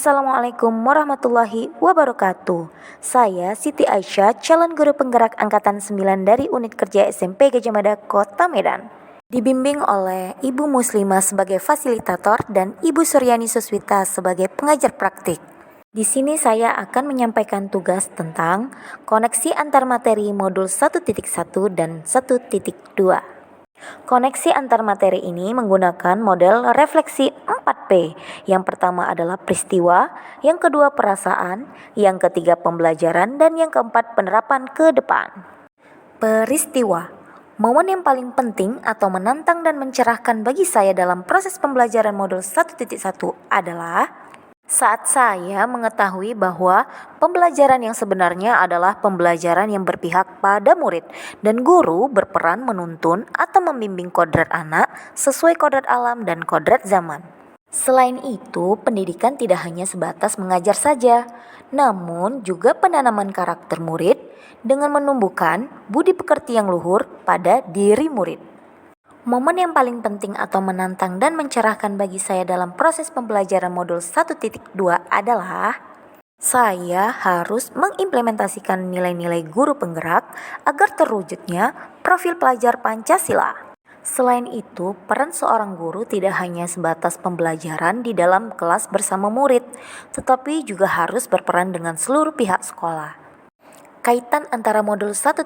Assalamualaikum warahmatullahi wabarakatuh. Saya Siti Aisyah, calon guru penggerak angkatan 9 dari unit kerja SMP Gajah Mada, Kota Medan. Dibimbing oleh Ibu Muslimah sebagai fasilitator dan Ibu Suryani Suswita sebagai pengajar praktik. Di sini saya akan menyampaikan tugas tentang koneksi antar materi modul 1.1 dan 1.2. Koneksi antar materi ini menggunakan model refleksi 4P. Yang pertama adalah peristiwa, yang kedua perasaan, yang ketiga pembelajaran, dan yang keempat penerapan ke depan. Peristiwa, momen yang paling penting atau menantang dan mencerahkan bagi saya dalam proses pembelajaran modul 1.1 adalah saat saya mengetahui bahwa pembelajaran yang sebenarnya adalah pembelajaran yang berpihak pada murid dan guru berperan menuntun atau membimbing kodrat anak sesuai kodrat alam dan kodrat zaman. Selain itu, pendidikan tidak hanya sebatas mengajar saja, namun juga penanaman karakter murid dengan menumbuhkan budi pekerti yang luhur pada diri murid. Momen yang paling penting atau menantang dan mencerahkan bagi saya dalam proses pembelajaran modul 1.2 adalah saya harus mengimplementasikan nilai-nilai guru penggerak agar terwujudnya profil pelajar Pancasila. Selain itu, peran seorang guru tidak hanya sebatas pembelajaran di dalam kelas bersama murid, tetapi juga harus berperan dengan seluruh pihak sekolah. Kaitan antara modul 1.1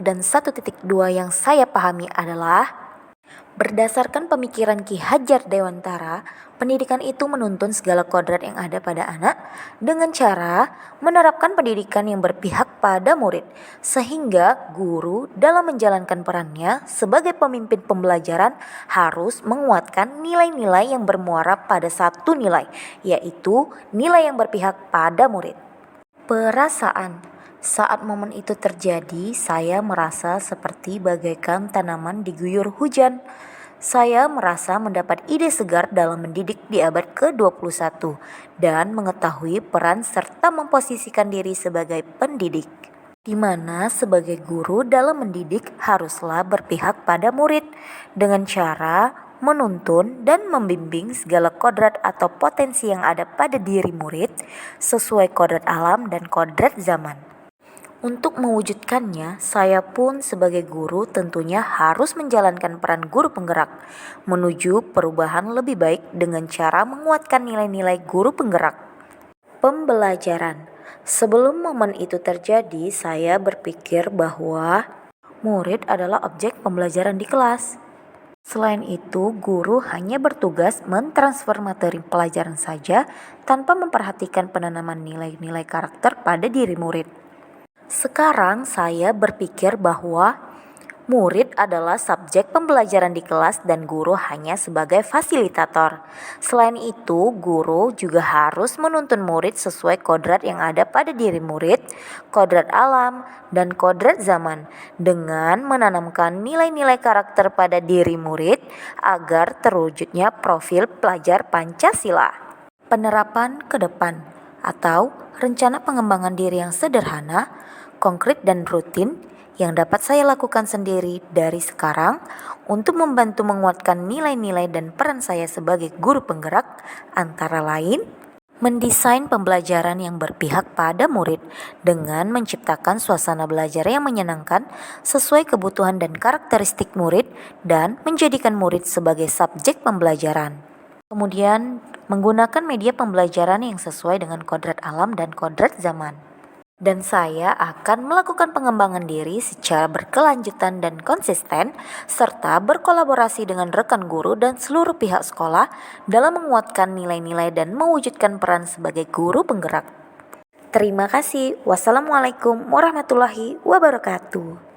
dan 1.2 yang saya pahami adalah berdasarkan pemikiran Ki Hajar Dewantara, pendidikan itu menuntun segala kodrat yang ada pada anak dengan cara menerapkan pendidikan yang berpihak pada murid, sehingga guru dalam menjalankan perannya sebagai pemimpin pembelajaran harus menguatkan nilai-nilai yang bermuara pada satu nilai, yaitu nilai yang berpihak pada murid. Perasaan. Saat momen itu terjadi, saya merasa seperti bagaikan tanaman diguyur hujan. Saya merasa mendapat ide segar dalam mendidik di abad ke-21 dan mengetahui peran serta memposisikan diri sebagai pendidik, di mana sebagai guru dalam mendidik haruslah berpihak pada murid dengan cara menuntun dan membimbing segala kodrat atau potensi yang ada pada diri murid sesuai kodrat alam dan kodrat zaman. Untuk mewujudkannya, saya pun sebagai guru tentunya harus menjalankan peran guru penggerak menuju perubahan lebih baik dengan cara menguatkan nilai-nilai guru penggerak. Pembelajaran. Sebelum momen itu terjadi, saya berpikir bahwa murid adalah objek pembelajaran di kelas. Selain itu, guru hanya bertugas mentransfer materi pelajaran saja tanpa memperhatikan penanaman nilai-nilai karakter pada diri murid. Sekarang saya berpikir bahwa murid adalah subjek pembelajaran di kelas dan guru hanya sebagai fasilitator. Selain itu, guru juga harus menuntun murid sesuai kodrat yang ada pada diri murid, kodrat alam, dan kodrat zaman, dengan menanamkan nilai-nilai karakter pada diri murid agar terwujudnya profil pelajar Pancasila. Penerapan ke depan atau rencana pengembangan diri yang sederhana, konkret dan rutin yang dapat saya lakukan sendiri dari sekarang untuk membantu menguatkan nilai-nilai dan peran saya sebagai guru penggerak antara lain mendesain pembelajaran yang berpihak pada murid dengan menciptakan suasana belajar yang menyenangkan sesuai kebutuhan dan karakteristik murid dan menjadikan murid sebagai subjek pembelajaran. Kemudian menggunakan media pembelajaran yang sesuai dengan kodrat alam dan kodrat zaman. Dan saya akan melakukan pengembangan diri secara berkelanjutan dan konsisten, serta berkolaborasi dengan rekan guru dan seluruh pihak sekolah dalam menguatkan nilai-nilai dan mewujudkan peran sebagai guru penggerak. Terima kasih. Wassalamualaikum warahmatullahi wabarakatuh.